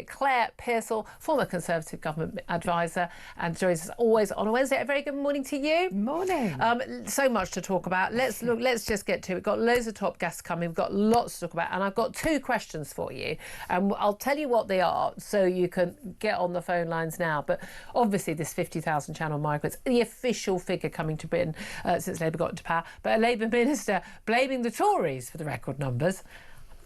Claire Pearsall, former Conservative government advisor, and joins us always on a Wednesday. A very good morning to you. Morning. So much to talk about. Let's just get to it. We've got loads of top guests coming. We've got lots to talk about, and I've got two questions for you, and I'll tell you what they are so you can get on the phone lines now. But obviously, this 50,000 Channel migrants, the official figure coming to Britain since Labour got into power, but a Labour minister blaming the Tories for the record numbers.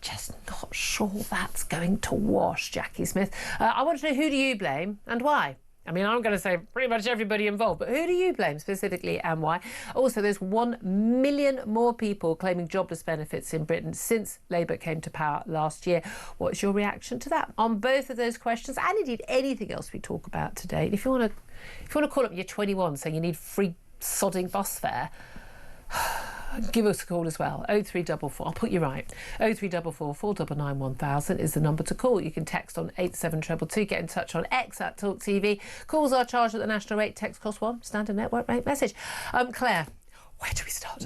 Just not sure that's going to wash, Jackie Smith. I want to know, who do you blame and why? I mean, I'm going to say pretty much everybody involved, but who do you blame specifically and why? Also, there's 1 million more people claiming jobless benefits in Britain since Labour came to power last year. What's your reaction to that on both of those questions, and indeed anything else we talk about today? And if you want to call up your 21 saying you need free sodding bus fare, give us a call as well. 0344, I'll put you right. 0344 499 1000 is the number to call. You can text on 87222, get in touch on X at TalkTV. Calls are charged at the national rate, text cost £1, standard network rate message. Claire, where do we start?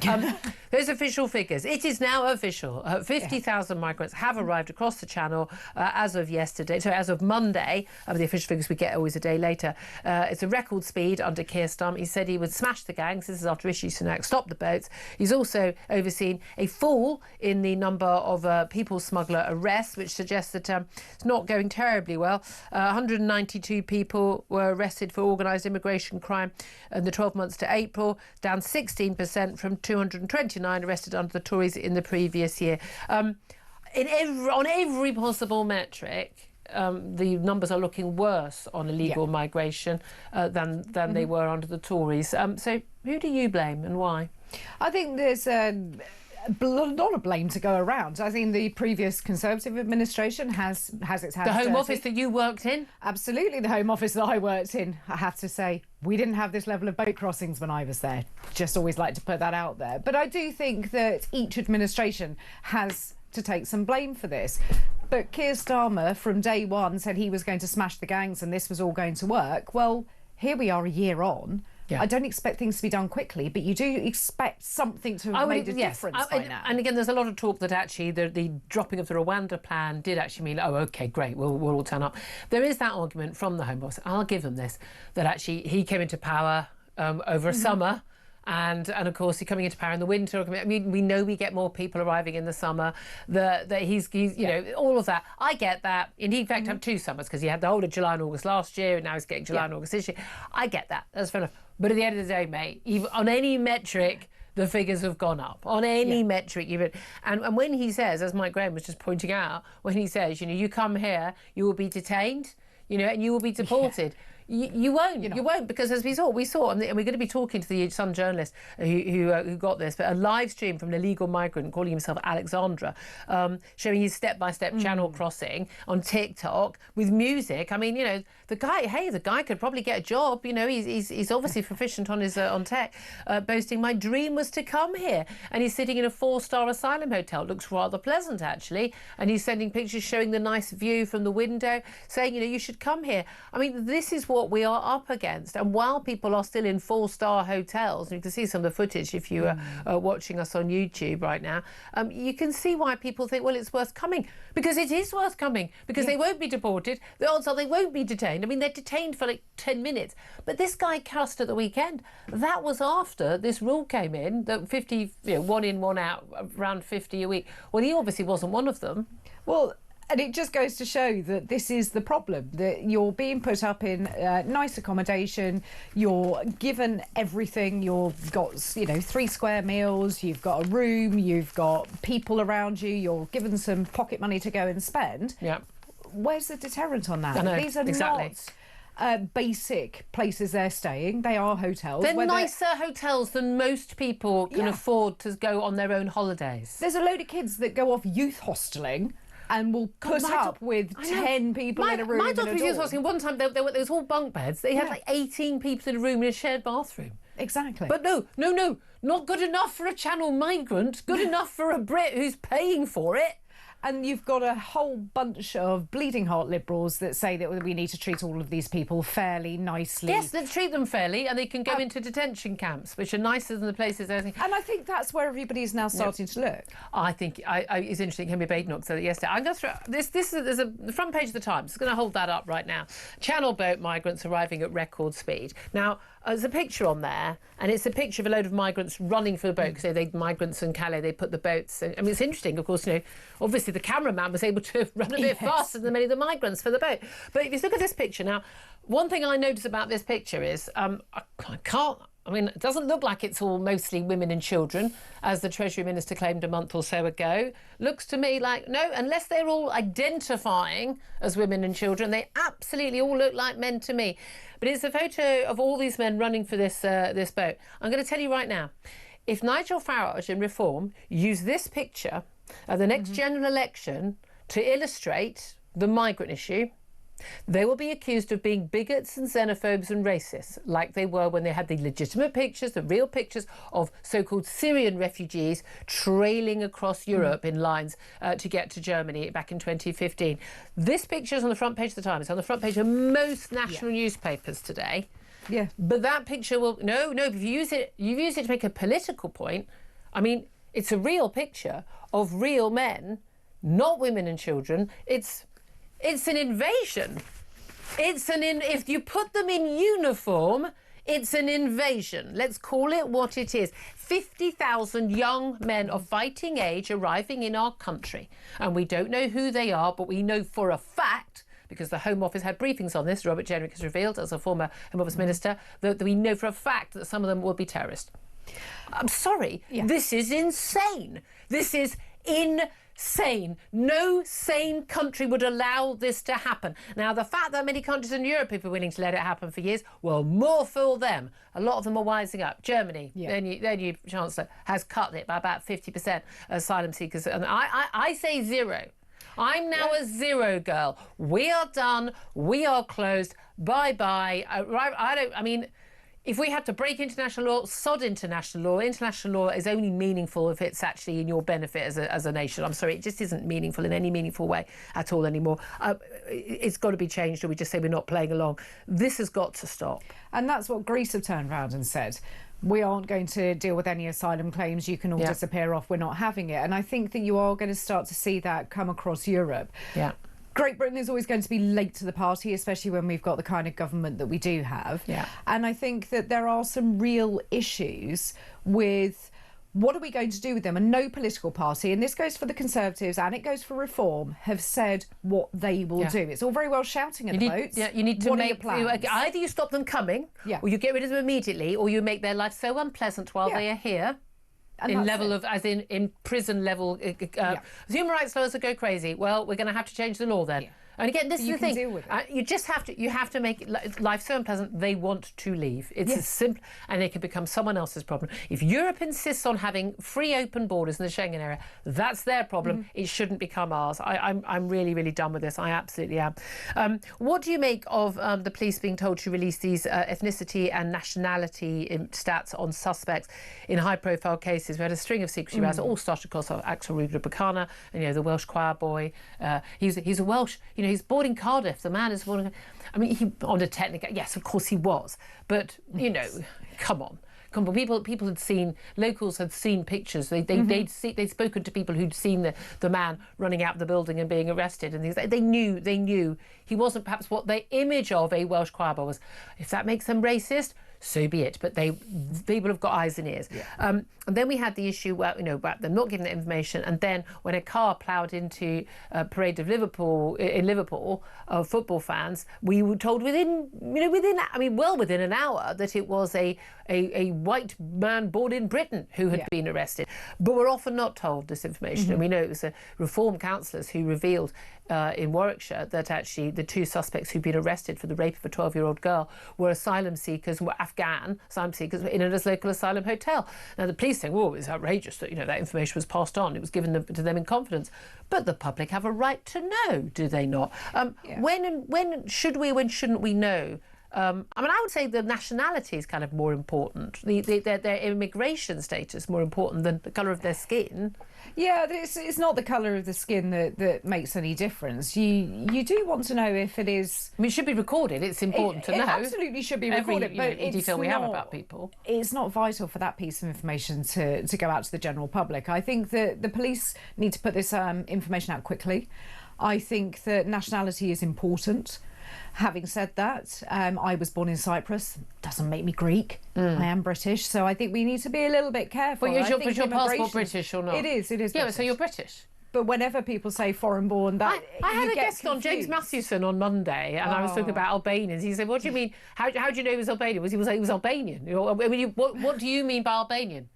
Those official figures. It is now official. 50,000 migrants have arrived across the Channel as of yesterday. So as of Monday, the official figures we get always a day later. It's a record speed under Keir Starmer. He said he would smash the gangs. This is after Rishi Sunak stopped the boats. He's also overseen a fall in the number of people smuggler arrests, which suggests that it's not going terribly well. 192 people were arrested for organised immigration crime in the 12 months to April, down 16% from 229 arrested under the Tories in the previous year. On every possible metric, the numbers are looking worse on illegal migration than they were under the Tories. So who do you blame and why? I think there's a lot of blame to go around. I think the previous Conservative administration has its hands The Home dirty. Office that you worked in? Absolutely, the Home Office that I worked in. I have to say, we didn't have this level of boat crossings when I was there. Just always like to put that out there. But I do think that each administration has to take some blame for this. But Keir Starmer, from day one, said he was going to smash the gangs and this was all going to work. Well, here we are a year on. Yeah. I don't expect things to be done quickly, but you do expect something to have made a difference by now. And again, there's a lot of talk that actually the dropping of the Rwanda plan did actually mean, oh, OK, great, we'll all turn up. There is that argument from the Home Office, I'll give them this, that actually he came into power over a summer. And of course, he's coming into power in the winter. I mean, we know we get more people arriving in the summer. That he's you know, all of that. I get that. And he, in fact, had 2 summers because he had the whole of July and August last year, and now he's getting July and August this year. I get that. That's fair enough. But at the end of the day, mate, even on any metric, the figures have gone up. On any metric, and when he says, as Mike Graham was just pointing out, when he says, you know, you come here, you will be detained, you know, and you will be deported. You won't. You won't, because as we saw, and we're going to be talking to some journalist who got this, but a live stream from an illegal migrant calling himself Alexandra, showing his step-by-step channel crossing on TikTok with music. I mean, you know, the guy could probably get a job. You know, he's obviously proficient on his on tech, boasting, my dream was to come here, and he's sitting in a 4-star asylum hotel. It looks rather pleasant actually, and he's sending pictures showing the nice view from the window, saying, you know, you should come here. I mean, this is what we are up against, and while people are still in 4-star hotels, and you can see some of the footage if you are watching us on YouTube right now, you can see why people think, well, it's worth coming, because it is worth coming, because they won't be deported. The odds are they won't be detained. I mean, they're detained for like 10 minutes. But this guy cussed at the weekend. That was after this rule came in, that 50, you know, 1 in, 1 out, around 50 a week. Well, he obviously wasn't one of them. Well, and it just goes to show that this is the problem, that you're being put up in nice accommodation, you're given everything, you've got, you know, 3 square meals, you've got a room, you've got people around you, you're given some pocket money to go and spend. Yeah. Where's the deterrent on that? I know, these are not basic places they're staying. They are hotels. They're nicer hotels than most people can afford to go on their own holidays. There's a load of kids that go off youth hosteling and will put up with 10 people in a room. My daughter was youth hosteling one time. There was all bunk beds. They had like 18 people in a room in a shared bathroom. Exactly. But no, not good enough for a Channel migrant. Good enough for a Brit who's paying for it. And you've got a whole bunch of bleeding heart liberals that say that we need to treat all of these people fairly, nicely. Yes, let's treat them fairly, and they can go into detention camps, which are nicer than the places. And I think that's where everybody is now starting to look. I think it's interesting. Henry Badenoch said it yesterday. I'm going to throw this. There's the front page of the Times. I'm going to hold that up right now. Channel boat migrants arriving at record speed. Now, there's a picture on there, and it's a picture of a load of migrants running for the boat. So migrants in Calais, they put the boats. I mean, it's interesting, of course. Obviously the cameraman was able to run a bit faster than many of the migrants for the boat. But if you look at this picture now, one thing I notice about this picture is it doesn't look like it's all mostly women and children, as the Treasury Minister claimed a month or so ago. Looks to me like, no, unless they're all identifying as women and children, they absolutely all look like men to me. But it's a photo of all these men running for this boat. I'm going to tell you right now, if Nigel Farage and Reform use this picture at the next general election to illustrate the migrant issue, they will be accused of being bigots and xenophobes and racists, like they were when they had the legitimate pictures, the real pictures of so-called Syrian refugees trailing across Europe in lines to get to Germany back in 2015. This picture is on the front page of the Times. It's on the front page of most national newspapers today. Yeah. But that picture will... No, if you use it to make a political point. I mean, it's a real picture of real men, not women and children. It's an invasion. If you put them in uniform, it's an invasion. Let's call it what it is. 50,000 young men of fighting age arriving in our country. And we don't know who they are, but we know for a fact, because the Home Office had briefings on this, Robert Jenrick has revealed, as a former Home Office Minister, that we know for a fact that some of them will be terrorists. I'm sorry, This is insane. This is insane. No sane country would allow this to happen. Now, the fact that many countries in Europe have been willing to let it happen for years, well, more fool them. A lot of them are wising up. Germany, their new Chancellor, has cut it by about 50%, asylum seekers. And I say zero. I'm now a zero girl. We are done. We are closed. Bye-bye. If we have to break international law, sod international law. International law is only meaningful if it's actually in your benefit as a nation. I'm sorry, it just isn't meaningful in any meaningful way at all anymore. It's got to be changed, or we just say we're not playing along. This has got to stop. And that's what Greece have turned around and said. We aren't going to deal with any asylum claims. You can all disappear off. We're not having it. And I think that you are going to start to see that come across Europe. Yeah. Great Britain is always going to be late to the party, especially when we've got the kind of government that we do have. Yeah. And I think that there are some real issues with what are we going to do with them? And no political party, and this goes for the Conservatives and it goes for Reform, have said what they will do. It's all very well shouting at the votes. Yeah, you need to either you stop them coming, or you get rid of them immediately, or you make their life so unpleasant while they are here. And in prison level, human rights lawyers will go crazy. Well, we're going to have to change the law then. Yeah. And again, this is the thing. Deal with it. You have to make life so unpleasant they want to leave. It's as simple, and it can become someone else's problem. If Europe insists on having free, open borders in the Schengen area, that's their problem. It shouldn't become ours. I'm really, really done with this. I absolutely am. What do you make of the police being told to release these ethnicity and nationality stats on suspects in high-profile cases? We had a string of secrecy rows. It all started across Axel Rugler Buchanan, and the Welsh choir boy. He's a Welsh. He's born in Cardiff. The man is born. He on a technical. Yes, of course he was. But come on. People had seen, locals had seen pictures. They'd spoken to people who'd seen the man running out of the building and being arrested, and they knew he wasn't perhaps what their image of a Welsh choir boy was. If that makes them racist, so be it. But people have got eyes and ears. Yeah. And then we had the issue where about them not giving that information, and then when a car ploughed into a parade of Liverpool of football fans, we were told within an hour that it was a white man born in Britain who had been arrested. But we're often not told this information, and we know it was Reform councillors who revealed in Warwickshire that actually the two suspects who'd been arrested for the rape of a 12-year-old girl were asylum seekers, were Afghan asylum seekers in a local asylum hotel. Now the police saying, "Oh, it's outrageous that that information was passed on. It was given to them in confidence." But the public have a right to know, do they not? When should we? When shouldn't we know I would say the nationality is kind of more important. Their immigration status more important than the colour of their skin. Yeah, it's not the colour of the skin that makes any difference. You do want to know if it is... I mean, it should be recorded. It's important to know. It absolutely should be recorded. Every detail we have about people. It's not vital for that piece of information to go out to the general public. I think that the police need to put this information out quickly. I think that nationality is important. Having said that, I was born in Cyprus. Doesn't make me Greek. I am British, so I think we need to be a little bit careful. But is your passport British or not? It is. Yeah, British. so you're British. But whenever people say foreign-born, that I had a guest confused. on, James Mathewson, on Monday, and I was talking about Albanians. He said, "What do you mean? How do you know he was Albanian?" He was Albanian. What do you mean by Albanian?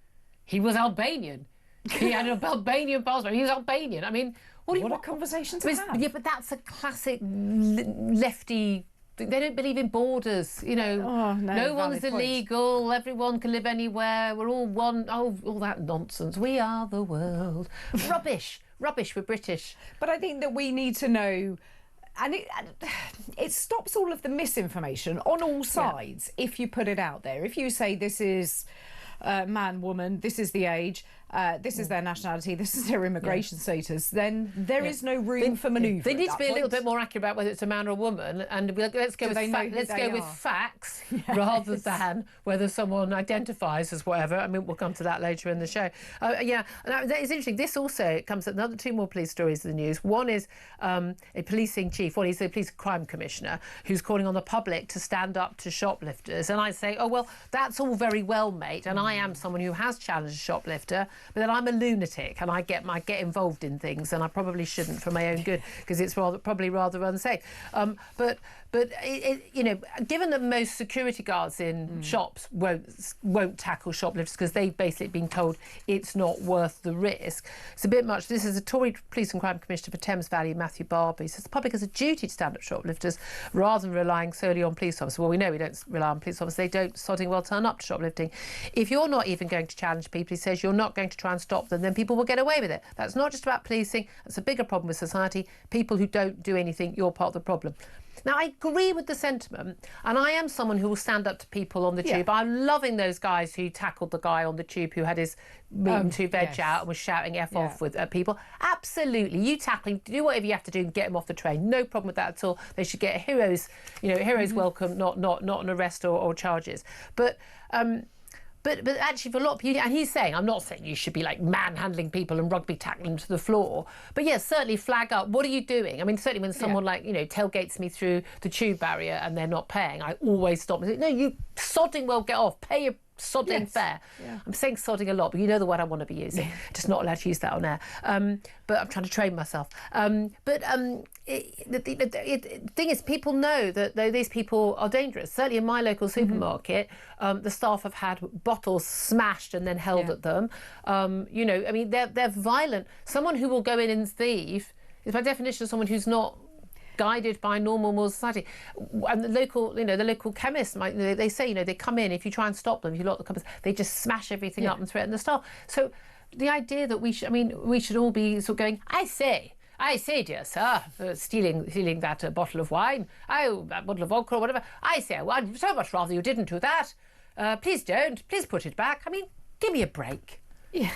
He was Albanian. He had an Albanian passport. He was Albanian. I mean, what a conversation to have. Yeah, but that's a classic lefty. They don't believe in borders, no one's illegal, everyone can live anywhere, we're all one. Oh, all that nonsense. We are the world. Rubbish we're British. But I think that we need to know, and it stops all of the misinformation on all sides if you put it out there. If you say this is man, woman, this is the age, this is their nationality, this is their immigration status, then there is no room for manoeuvre. They need to be a little bit more accurate about whether it's a man or a woman, and let's go with facts rather than whether someone identifies as whatever. I mean, we'll come to that later in the show. That is interesting. This also comes at another two more police stories in the news. One is a policing chief, he's the police crime commissioner, who's calling on the public to stand up to shoplifters. And I say, oh, well, that's all very well, mate, and I am someone who has challenged a shoplifter, but then I'm a lunatic and I get involved in things, and I probably shouldn't for my own good, because it's probably rather unsafe. But given that most security guards in shops won't tackle shoplifters because they've basically been told it's not worth the risk, it's a bit much. This is a Tory Police and Crime Commissioner for Thames Valley, Matthew Barber. He says the public has a duty to stand up to shoplifters rather than relying solely on police officers. Well, we know we don't rely on police officers. They don't sodding well turn up to shoplifting. If you're not even going to challenge people, he says you're not going to try and stop them, then people will get away with it. That's not just about policing. That's a bigger problem with society. People who don't do anything, you're part of the problem. Now, I agree with the sentiment, and I am someone who will stand up to people on the tube. I'm loving those guys who tackled the guy on the tube who had his meat and two veg out and was shouting F off with people. Absolutely. You tackle him, do whatever you have to do and get him off the train. No problem with that at all. They should get a hero's welcome, not an arrest or charges. But actually, for a lot of people, and he's saying, I'm not saying you should be like manhandling people and rugby tackling them to the floor, but yes, certainly flag up. What are you doing? I mean, certainly when someone tailgates me through the tube barrier and they're not paying, I always stop and say, no, you sodding well get off, pay your sodding fare. Yeah. I'm saying sodding a lot, but you know the word I want to be using. Just not allowed to use that on air. But I'm trying to train myself. The thing is, people know that these people are dangerous. Certainly in my local supermarket, the staff have had bottles smashed and then held at them. I mean, they're violent. Someone who will go in and thieve is by definition someone who's not guided by normal moral society. And the local chemists, they say, they come in, if you try and stop them, if you lock the cupboards, they just smash everything up and threaten the staff. So the idea that we should all be sort of going, I say, dear sir, stealing that bottle of wine, that bottle of vodka or whatever, I say, well, I'd so much rather you didn't do that. Please don't. Please put it back. I mean, give me a break. Yeah,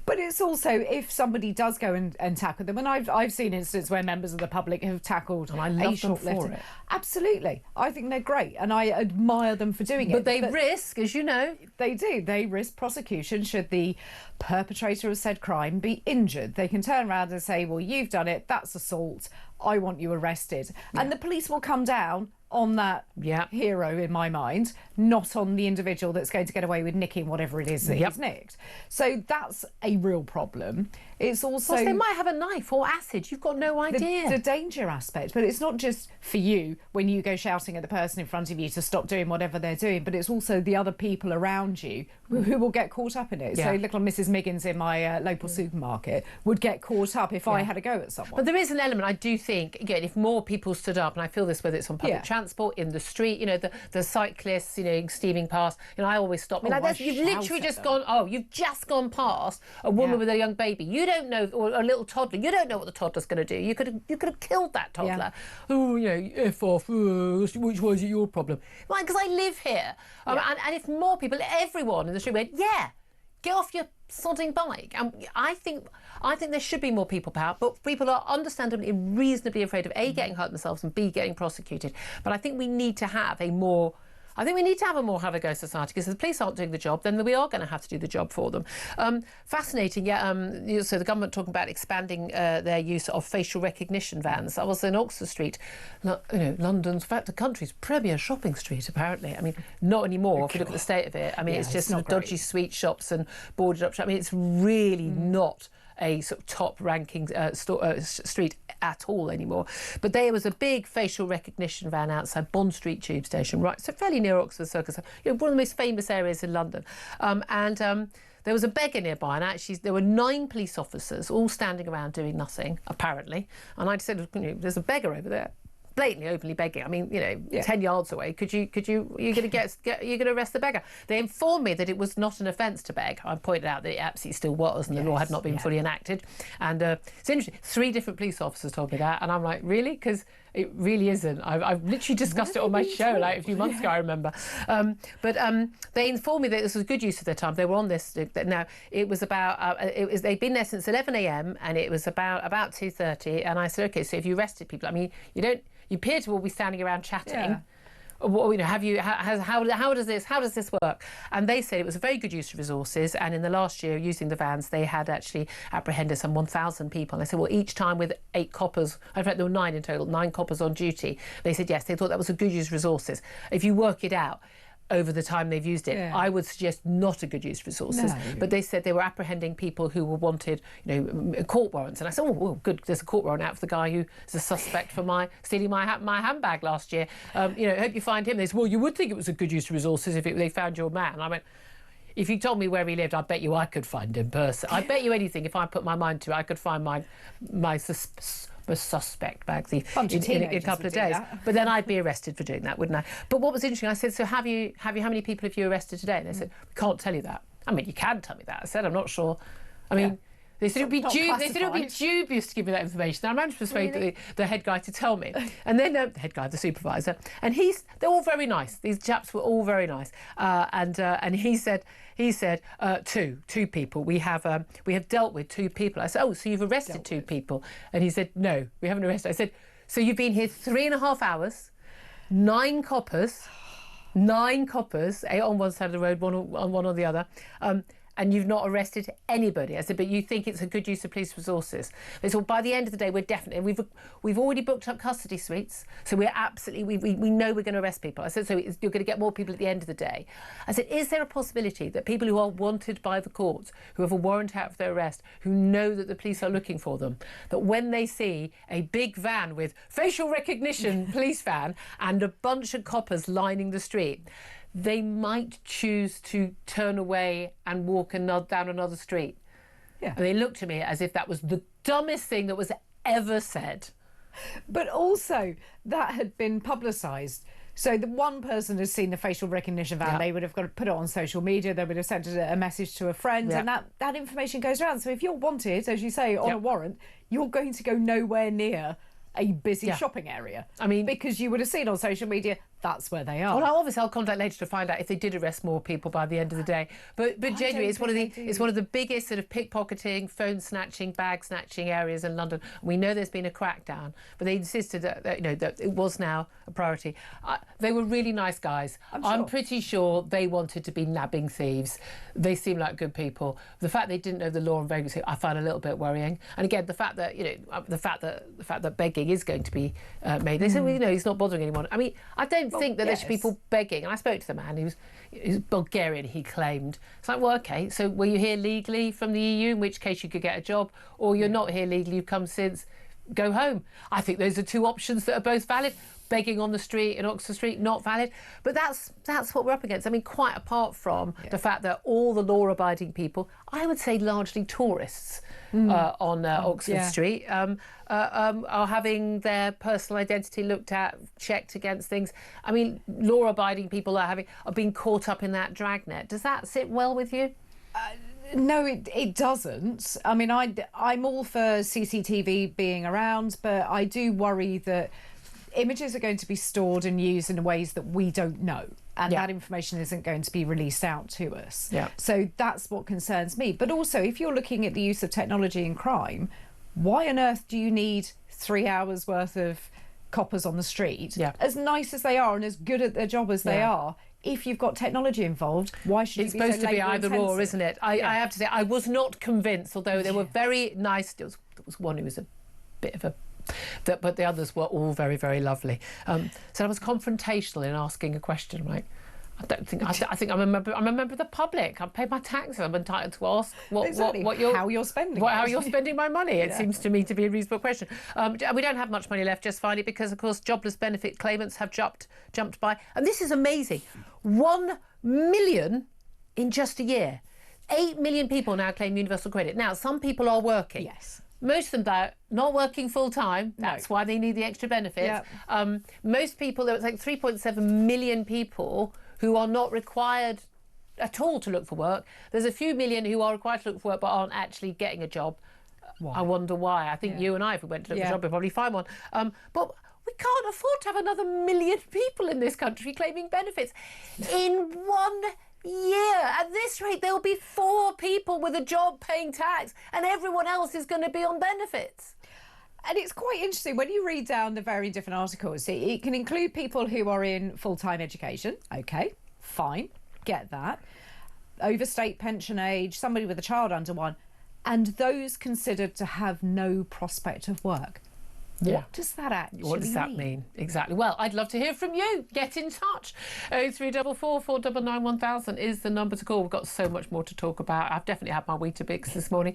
but it's also, if somebody does go and tackle them, and I've seen instances where members of the public have tackled and I love them for it. Absolutely, I think they're great, and I admire them for doing it. But they risk, as you know, they do. They risk prosecution should the perpetrator of said crime be injured. They can turn around and say, "Well, you've done it. That's assault. I want you arrested," and the police will come down on that hero, in my mind, not on the individual that's going to get away with nicking whatever it is that he's nicked. So that's a real problem. It's also... Well, they might have a knife or acid. You've got no idea. The danger aspect. But it's not just for you when you go shouting at the person in front of you to stop doing whatever they're doing, but it's also the other people around you who will get caught up in it. So little Mrs. Miggins in my local supermarket would get caught up if I had a go at someone. But there is an element, I do think, again, if more people stood up, and I feel this whether it's on public transport, in the street, the cyclists, steaming past, I always stop. You've literally just gone past a woman with a young baby. You don't know, or a little toddler, you don't know what the toddler's going to do. You could have killed that toddler. Oh, F off, which was your problem? Like, because I live here. And if more people, everyone in the street went, get off your sodding bike. I think there should be more people power, but people are understandably reasonably afraid of A, getting hurt themselves, and B, getting prosecuted. But I think we need to have a more have a go society, because if the police aren't doing the job, then we are going to have to do the job for them. Fascinating, so the government talking about expanding their use of facial recognition vans. I was in Oxford Street, London's, in fact, the country's premier shopping street, apparently. I mean, not anymore, if you look at the state of it. I mean, it's just sort of dodgy sweet shops and boarded up shops. I mean, it's really not a sort of top-ranking street at all anymore. But there was a big facial recognition van outside Bond Street Tube Station, right, so fairly near Oxford Circus, one of the most famous areas in London. There was a beggar nearby, and actually there were 9 police officers all standing around doing nothing, apparently. And I said, there's a beggar over there, blatantly, openly begging. I mean, 10 yards away. You're going to arrest the beggar. They informed me that it was not an offence to beg. I pointed out that it absolutely still was, and the law had not been fully enacted. And it's interesting. 3 different police officers told me that, and I'm like, really? Because it really isn't. I've literally discussed it on my show like a few months ago, I remember. But they informed me that this was good use of their time. They were on this. Now, it was about, they'd been there since 11 a.m. and it was about 2:30. And I said, OK, so if you arrested people, I mean, you appear to all be standing around chatting. Yeah. How does this work? And they said it was a very good use of resources, and in the last year, using the vans, they had actually apprehended some 1,000 people. And they said, well, each time with 8 coppers, in fact there were 9 in total, 9 coppers on duty. They said yes, they thought that was a good use of resources. If you work it out over the time they've used it, I would suggest not a good use of resources. No. But they said they were apprehending people who were wanted, court warrants. And I said, oh, good, there's a court warrant out for the guy who is a suspect for stealing my handbag last year. Hope you find him. They said, well, you would think it was a good use of resources if they found your man. And I went, if you told me where he lived, I bet you I could find him person. I bet you anything, if I put my mind to it, I could find my suspect bag thief in a couple of days. But then I'd be arrested for doing that, wouldn't I? But what was interesting, I said, so how many people have you arrested today? And they said, we can't tell you that. I mean, you can tell me that. I said, I'm not sure. I mean, they said it would be dubious to give me that information. Now, I managed to persuade the head guy to tell me. And then the head guy, the supervisor, and they're all very nice. These chaps were all very nice. And he said, two people. We have dealt with 2 people. I said, oh, so you've arrested 2 people? And he said, no, we haven't arrested. I said, so you've been here 3.5 hours, 9 coppers, 8 on one side of the road, one on the other. And you've not arrested anybody. I said, but you think it's a good use of police resources. They said, well, by the end of the day, we're definitely, we've already booked up custody suites, so we're absolutely, we know we're going to arrest people. I said, so you're going to get more people at the end of the day. I said, is there a possibility that people who are wanted by the courts, who have a warrant out for their arrest, who know that the police are looking for them, that when they see a big van with facial recognition police van and a bunch of coppers lining the street, they might choose to turn away and walk down another street? Yeah. And they looked at me as if that was the dumbest thing that was ever said. But also, that had been publicised. So the one person has seen the facial recognition van, they would have got to put it on social media, they would have sent a message to a friend, and that information goes around. So if you're wanted, as you say, on a warrant, you're going to go nowhere near a busy shopping area. I mean, because you would have seen on social media that's where they are. Well, obviously I'll contact later to find out if they did arrest more people by the end of the day. But genuinely, it's one of the biggest sort of pickpocketing, phone snatching, bag snatching areas in London. We know there's been a crackdown, but they insisted that that it was now a priority. They were really nice guys. I'm pretty sure they wanted to be nabbing thieves. They seem like good people. The fact they didn't know the law and vagrancy, I find a little bit worrying. And again, the fact that the fact that begging is going to be made. They said, well, he's not bothering anyone. I mean, I don't think that there should be people begging. And I spoke to the man, he was Bulgarian, he claimed. It's like, well, okay, so were you here legally from the EU, in which case you could get a job, or you're not here legally, you've come since, go home. I think those are 2 options that are both valid. Begging on the street in Oxford Street, not valid. But that's what we're up against. I mean, quite apart from the fact that all the law-abiding people, I would say largely tourists on Oxford Street, are having their personal identity looked at, checked against things. I mean, law-abiding people are being caught up in that dragnet. Does that sit well with you? No, it doesn't. I mean, I'm all for CCTV being around, but I do worry that images are going to be stored and used in ways that we don't know. And that information isn't going to be released out to us. Yeah. So that's what concerns me. But also, if you're looking at the use of technology in crime, why on earth do you need 3 hours worth of coppers on the street? As nice as they are and as good at their job as they are, if you've got technology involved, why should it's supposed to be either or, isn't it? I have to say, I was not convinced, although they were very nice. There was one who was a bit of a... but the others were all very, very lovely. So I was confrontational in asking a question, right? I don't think. I think I'm a member of the public. I pay my taxes. I'm entitled to ask how you're spending how you're spending my money. It seems to me to be a reasonable question. We don't have much money left, just finally, because of course jobless benefit claimants have jumped by, and this is amazing, 1 million in just a year. 8 million people now claim universal credit. Now, some people are working. Yes. Most of them, though, not working full time. That's why they need the extra benefits. Most people, there was like 3.7 million people who are not required at all to look for work. There's a few million who are required to look for work but aren't actually getting a job. Why? I wonder why. I think you and I, if we went to look for a job, we'd probably find one. But we can't afford to have another million people in this country claiming benefits in 1 year. At this rate, there'll be 4 people with a job paying tax and everyone else is going to be on benefits. And it's quite interesting when you read down the very different articles. It can include people who are in full-time education. OK, fine, get that. Overstate pension age, somebody with a child under 1, and those considered to have no prospect of work. What does that actually mean? What does that mean? Exactly. Well, I'd love to hear from you. Get in touch. 0344 499 1000 is the number to call. We've got so much more to talk about. I've definitely had my Weetabix this morning.